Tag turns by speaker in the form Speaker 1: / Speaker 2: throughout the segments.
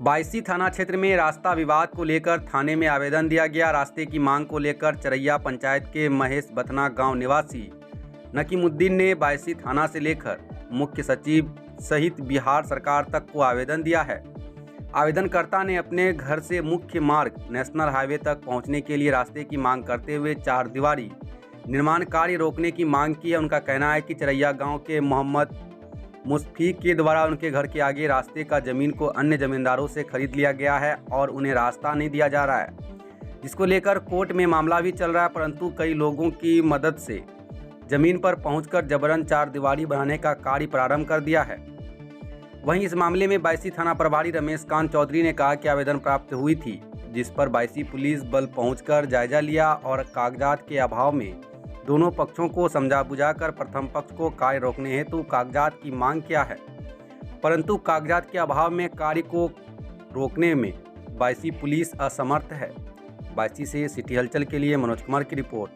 Speaker 1: बायसी थाना क्षेत्र में रास्ता विवाद को लेकर थाने में आवेदन दिया गया। रास्ते की मांग को लेकर चरैया पंचायत के महेश बथना गांव निवासी नकीमुद्दीन ने बायसी थाना से लेकर मुख्य सचिव सहित बिहार सरकार तक को आवेदन दिया है। आवेदनकर्ता ने अपने घर से मुख्य मार्ग नेशनल हाईवे तक पहुंचने के लिए रास्ते की मांग करते हुए 4 दीवारी निर्माण कार्य रोकने की मांग की है। उनका कहना है कि चरैया गांव के मोहम्मद मुशफीक के द्वारा उनके घर के आगे रास्ते का जमीन को अन्य जमींदारों से खरीद लिया गया है और उन्हें रास्ता नहीं दिया जा रहा है, जिसको लेकर कोर्ट में मामला भी चल रहा है। परंतु कई लोगों की मदद से जमीन पर पहुंचकर जबरन 4 दीवारी बनाने का कार्य प्रारंभ कर दिया है। वहीं इस मामले में बायसी थाना प्रभारी रमेश कांत चौधरी ने कहा कि आवेदन प्राप्त हुई थी, जिस पर बायसी पुलिस बल पहुंचकर जायजा लिया और कागजात के अभाव में दोनों पक्षों को समझा बुझाकर प्रथम पक्ष को कार्य रोकने हेतु कागजात की मांग किया है। परंतु कागजात के अभाव में कार्य को रोकने में बायसी पुलिस असमर्थ है। बायसी से सिटी हलचल के लिए मनोज कुमार की रिपोर्ट।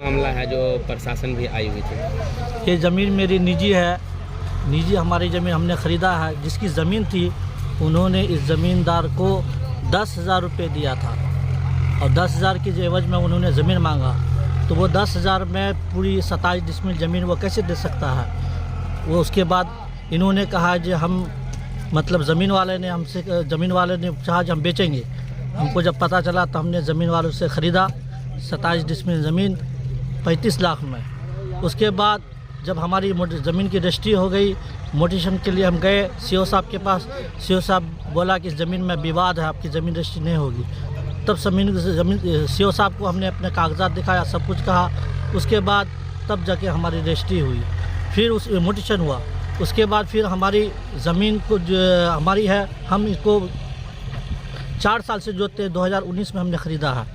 Speaker 2: मामला है जो प्रशासन भी आई हुई थी।
Speaker 3: ये ज़मीन मेरी निजी है, निजी हमारी ज़मीन हमने ख़रीदा है। जिसकी ज़मीन थी उन्होंने इस ज़मींदार को 10,000 रुपये दिया था और 10,000 की एवज में उन्होंने ज़मीन मांगा, तो वो 10,000 में पूरी 27 डिसमिल ज़मीन वो कैसे दे सकता है। वो उसके बाद इन्होंने कहा कि हम मतलब ज़मीन वाले ने चाहा कि हम बेचेंगे। हमको जब पता चला तो हमने ज़मीन वालों से ख़रीदा 27 डिसमिल ज़मीन 35 लाख में। उसके बाद जब हमारी ज़मीन की रजिस्ट्री हो गई, मोटिशन के लिए हम गए सीओ साहब के पास। सीओ साहब बोला कि ज़मीन में विवाद है, आपकी ज़मीन रजिस्ट्री नहीं होगी। तब ज़मीन सीओ साहब को हमने अपने कागजात दिखाया, सब कुछ कहा। उसके बाद तब जाके हमारी रजिस्ट्री हुई, फिर उस मोटिशन हुआ। उसके बाद फिर हमारी ज़मीन को जो हमारी है, हम इसको 4 साल से जोतते 2019 में हमने ख़रीदा है।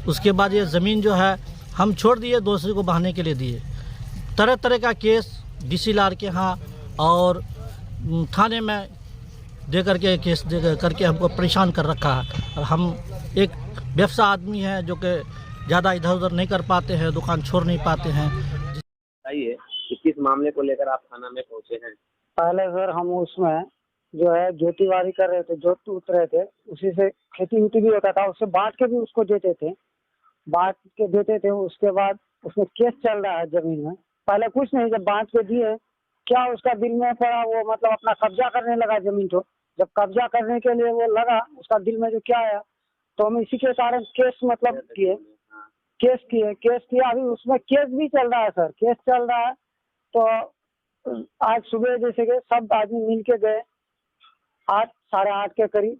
Speaker 3: उसके बाद ये ज़मीन जो है हम छोड़ दिए, दूसरे को बहाने के लिए दिए। तरह तरह का केस DCLR के यहाँ और थाने में दे करके केस दे करके हमको परेशान कर रखा है। और हम एक व्यवसा आदमी हैं जो कि ज़्यादा इधर उधर नहीं कर पाते हैं, दुकान छोड़ नहीं पाते हैं।
Speaker 2: बताइए कि किस मामले को लेकर आप थाना में पहुंचे हैं।
Speaker 4: पहले सर हम उसमें जो है जोतीवारी कर रहे थे, जोत उत रहे थे, उसी से खेती उती भी होता था, उससे बांट के भी उसको देते थे, उसके बाद उसमें केस चल रहा है ज़मीन में। पहले कुछ नहीं, जब बांट के दिए क्या उसका दिल में पड़ा, वो मतलब अपना कब्जा करने लगा ज़मीन को। जब कब्जा करने के लिए वो लगा, उसका दिल में जो क्या आया, तो हम इसी के कारण केस मतलब केस किए। अभी उसमें केस भी चल रहा है सर, केस चल रहा है। तो आज सुबह जैसे कि सब आदमी मिल के गए, 8 साढ़े 8 के करीब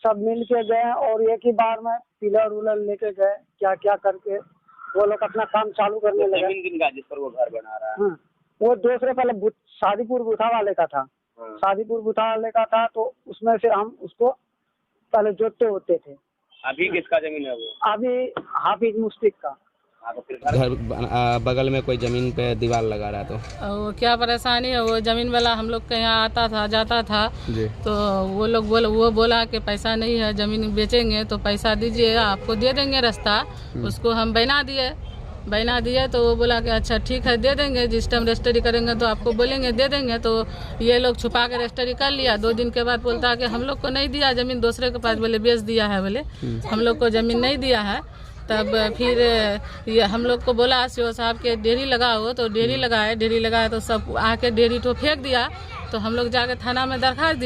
Speaker 4: सब मिल के गए और एक ही बार में पिलर उलर लेके गए, क्या क्या करके वो लोग अपना काम चालू करने लगे।
Speaker 2: जमीन किनका जिस पर वो घर बना रहा है?
Speaker 4: हाँ, वो दूसरे पहले शादीपुर बुथा वाले का था। शादीपुर बुथा वाले का था, तो उसमें से हम उसको पहले जोतते होते थे।
Speaker 2: अभी किसका जमीन है वो?
Speaker 4: अभी हाफिज मुश्फीक का।
Speaker 2: घर बगल में कोई जमीन पे दीवार लगा रहा तो
Speaker 5: वो क्या परेशानी है, वो जमीन वाला हम लोग के यहाँ आता था जाता था जी। तो वो बोला कि पैसा नहीं है, जमीन बेचेंगे तो पैसा दीजिए, आपको दे देंगे रास्ता। उसको हम बना दिए तो वो बोला कि अच्छा ठीक है दे देंगे, जिस टाइम रजिस्ट्री करेंगे तो आपको बोलेंगे दे देंगे। तो ये लोग छुपा के रजिस्ट्री कर लिया। 2 दिन के बाद बोलता है कि हम लोग को नहीं दिया जमीन, दूसरे के पास बोले बेच दिया है, बोले हम लोग को जमीन नहीं दिया है। तब फिर ये हम लोग को बोला सीओ साहब के डेयरी लगाओ, तो डेयरी लगाए तो सब आके डेयरी तो फेंक दिया। तो हम लोग जाके थाना में दरखास्त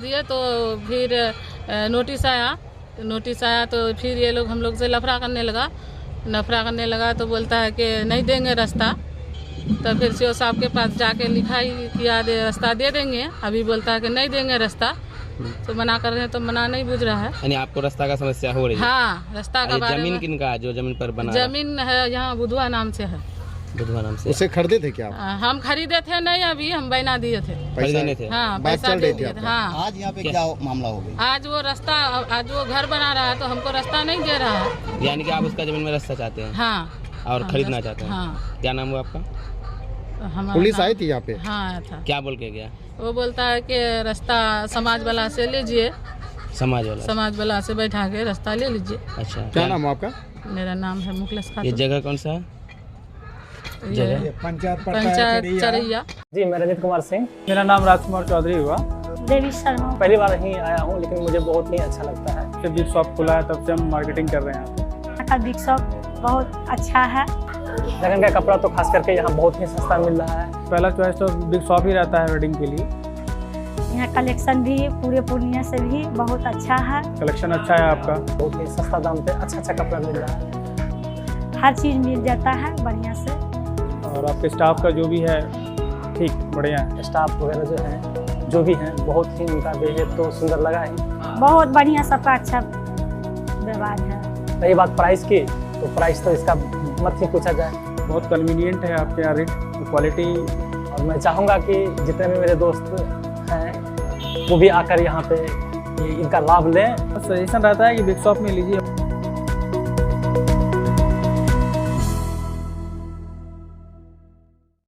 Speaker 5: दिए तो फिर नोटिस आया तो फिर ये लोग हम लोग से लफड़ा करने लगा तो बोलता है कि नहीं देंगे रास्ता। तो फिर सीओ साहब के पास जाके लिखाई किया, रास्ता दे देंगे। अभी बोलता है कि नहीं देंगे रास्ता, तो मना कर रहे हैं, तो मना नहीं बुझ रहा है।
Speaker 2: यानी आपको रास्ता का समस्या हो रही है?
Speaker 5: हाँ, रास्ता का बारे में।
Speaker 2: जमीन किनका जो जमीन पर बना?
Speaker 5: जमीन है यहाँ बुधवा नाम से है।
Speaker 2: बुधवा नाम से?
Speaker 6: उसे खरीदे थे क्या?
Speaker 5: हम खरीदे थे नहीं, अभी हम बना दिए थे।
Speaker 2: खरीदने थे?
Speaker 5: हाँ, पैसा दे दिए थे। हाँ।
Speaker 6: आज यहाँ पे क्या मामला हो गया?
Speaker 5: आज वो घर बना रहा है तो हमको रास्ता नहीं दे रहा है।
Speaker 2: यानी कि आप उसका जमीन में रास्ता चाहते हैं?
Speaker 5: हाँ।
Speaker 2: और खरीदना चाहते हैं?
Speaker 5: हाँ।
Speaker 2: क्या नाम हुआ आपका?
Speaker 6: पुलिस आई थी यहाँ पे?
Speaker 5: हाँ, आया था।
Speaker 2: क्या बोल के गया?
Speaker 5: वो बोलता है कि रास्ता समाज वाला से लीजिए, समाज वाला से बैठा के रास्ता ले लीजिए।
Speaker 2: अच्छा,
Speaker 6: क्या नाम है आपका?
Speaker 5: मेरा नाम है मुखलेश खातून।
Speaker 2: ये जगह कौन सा है?
Speaker 5: पंचायत चरैया।
Speaker 7: जी मैं रंजित कुमार सिंह।
Speaker 8: मेरा नाम राजकुमार चौधरी हुआ।
Speaker 9: देवी शर्मा।
Speaker 7: पहली बार ही आया हूँ लेकिन मुझे बहुत ही अच्छा लगता है।
Speaker 8: जब बिग शॉप खुला है तब से हम मार्केटिंग कर रहे हैं।
Speaker 9: यहाँ का बिग शॉप बहुत अच्छा है।
Speaker 7: लगन का कपड़ा तो खास करके यहाँ बहुत ही सस्ता मिल रहा है।
Speaker 8: पहला चॉइस तो बिग शॉप ही रहता है वेडिंग के लिए।
Speaker 9: यहाँ कलेक्शन भी पूरे पूर्णिया से भी बहुत अच्छा है।
Speaker 8: कलेक्शन अच्छा है आपका।
Speaker 7: बहुत ही सस्ता दाम पे अच्छा कपड़ा मिल रहा है।
Speaker 9: हर चीज़ मिल जाता है बढ़िया से।
Speaker 8: और आपके स्टाफ का जो भी है ठीक बढ़िया है।
Speaker 7: स्टाफ वगैरह जो है जो भी है बहुत ही उनका बिहेव तो सुंदर लगा है।
Speaker 9: बहुत बढ़िया सबका अच्छा व्यवहार है।
Speaker 7: रही बात प्राइस की तो प्राइस तो इसका मत ही पूछा जाए।
Speaker 8: बहुत कन्वीनियंट है आपके यहाँ रेट क्वालिटी।
Speaker 7: और मैं चाहूँगा कि जितने भी मेरे दोस्त हैं वो भी आकर यहाँ पे इनका लाभ लें।
Speaker 8: सजेशन रहता है कि बिग शॉप में लीजिए।